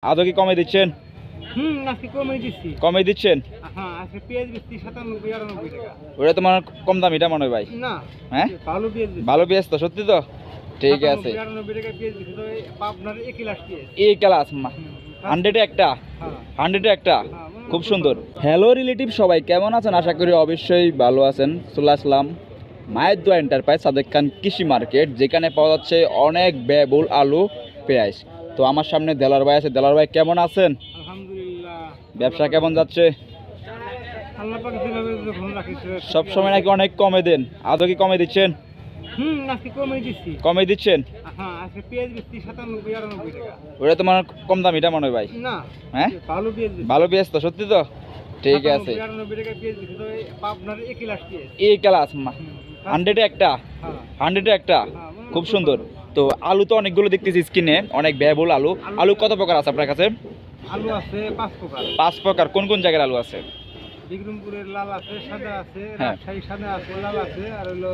আদৌ কি কমে দিচ্ছেন? আজকে কমে দিচ্ছি। কমে দিচ্ছেন? হ্যাঁ, আজকে পেঁয়াজ দিচ্ছি 97-98 টাকা। ওটা তোমার কম দাম, এটা মনে হয় ভাই। না, হ্যাঁ, ভালো পেঁয়াজ দিচ্ছি। ভালো পেঁয়াজ তো, সত্যি তো? ঠিক আছে। 97-98 টাকা পেঁয়াজ দিচ্ছি, তো আপনার এক ক্লাস পেঁয়াজ। এই ক্লাস 100-এ একটা, হ্যাঁ 100-এ একটা। খুব সুন্দর। হ্যালো রিলেটিভ, সবাই কেমন আছেন? আশা করি অবশ্যই ভালো আছেন। চলে আসলাম মায়ের দোয়া এন্টারপ্রাইজ সাদেক খান কৃষি মার্কেট, যেখানে পাওয়া যাচ্ছে অনেক ব্যয়বহুল আলু, পেঁয়াজ। তো আমার সামনে দেলার ভাই আছে। দেলার ভাই কেমন আছেন? আলহামদুলিল্লাহ। ব্যবসা কেমন যাচ্ছে? আল্লাহ পাক যেভাবে যখন রাখিছে সব সময় নাকি অনেক কমে দেন, আদৌ কি কমে দিচ্ছেন? আজকে কমে দিচ্ছি। কমে দিচ্ছেন? হ্যাঁ, আজকে পেঁয়াজ দিচ্ছি 97-98 টাকা। ওটা তোমার কম দাম, এটা মনে হয় ভাই। না, হ্যাঁ, ভালো পেঁয়াজ দিচ্ছি। ভালো পেঁয়াজ তো, সত্যি তো? ঠিক আছে। 97-98 টাকা পেঁয়াজ দিচ্ছি, তো আপনার এক ক্লাস পেঁয়াজ। এই ক্লাস 100-এ একটা, হ্যাঁ 100-এ একটা। খুব সুন্দর। তো আলু তো অনেকগুলো দেখতেছি স্কিনে, অনেক ব্যয়বহুল আলু। আলু কত প্রকার আছে আপনার কাছে? আলু আছে 5 প্রকার। 5 প্রকার। কোন কোন জায়গার আলু আছে? বিক্রমপুরের লাল আছে, সাদা আছে, হ্যাঁ। রাজশাহী সাদা আছে, লাল আছে, আর হলো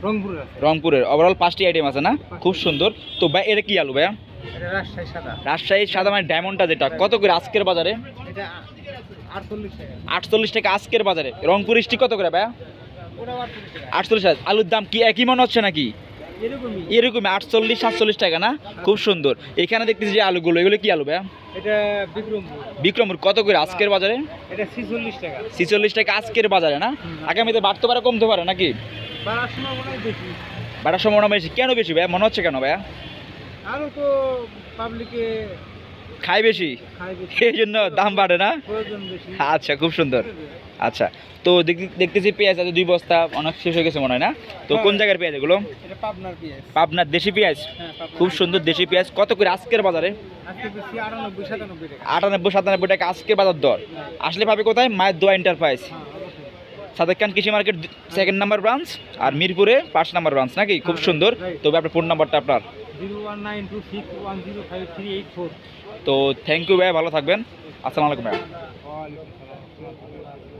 রংপুরের আছে। রংপুরের ওভারঅল 5টি আইটেম আছে না? খুব সুন্দর। তো ভাই এটা কি আলু ভাইয়া? এটা রাজশাহী সাদা। রাজশাহী সাদা মানে ডায়মন্ডটা, যেটা কত করে আজকের বাজারে? এটা 48 টাকা। 48 টাকা আজকের বাজারে। রংপুর স্টিক কত করে ভাইয়া? ওটা 48 টাকা। 48 টাকা। আলুর দাম কি একই মনে হচ্ছে নাকি? এরকমই। এরকমই 48-47 টাকা না? খুব সুন্দর। এখানে দেখতেছি যে আলুগুলো, এগুলো কি আলু ভাইয়া? এটা বিক্রমপুর। বিক্রমপুর কত করে আজকের বাজারে? এটা 46 টাকা। 46 টাকা আজকের বাজারে না? আগামীতে বাড়তে পারে, কমতে পারে নাকি? বাড়ার সম্ভাবনা বেশি। বাড়ার সম্ভাবনা বেশি। কেন বেশি ভাইয়া, মনে হচ্ছে কেন ভাইয়া? আরো তো পাবলিকে খাই বেশি, খায় বেশি, এই জন্য দাম বাড়ে না? প্রয়োজন বেশি। আচ্ছা, খুব সুন্দর। আচ্ছা, তো দেখতেছি পেঁয়াজ আছে 2 বস্তা, অনেক শেষ হয়ে গেছে মনে হয় না? তো কোন জায়গার পেঁয়াজ এগুলো? এটা পাবনার পেঁয়াজ। পাবনার দেশি পেঁয়াজ। হ্যাঁ, পাবনার। খুব সুন্দর দেশি পেঁয়াজ। কত করে আজকের বাজারে? আজকে বেশি 98-97 টাকা। 98-97 টাকা আজকের বাজার দর। আসলে পাবে কোথায়? মায়ের দোয়া এন্টারপ্রাইজ, হ্যাঁ, অবশ্যই। সাদেক খান কৃষি মার্কেট 2nd নাম্বার ব্রাঞ্চ, আর মিরপুরে 5 নাম্বার ব্রাঞ্চ নাকি? খুব সুন্দর। তবে আপনার ফোন নাম্বারটা আপনার? 01926105384। তো থ্যাংক ইউ ভাই, ভালো থাকবেন। আসসালামু আলাইকুম ভাই। ওয়ালাইকুম আসসালাম।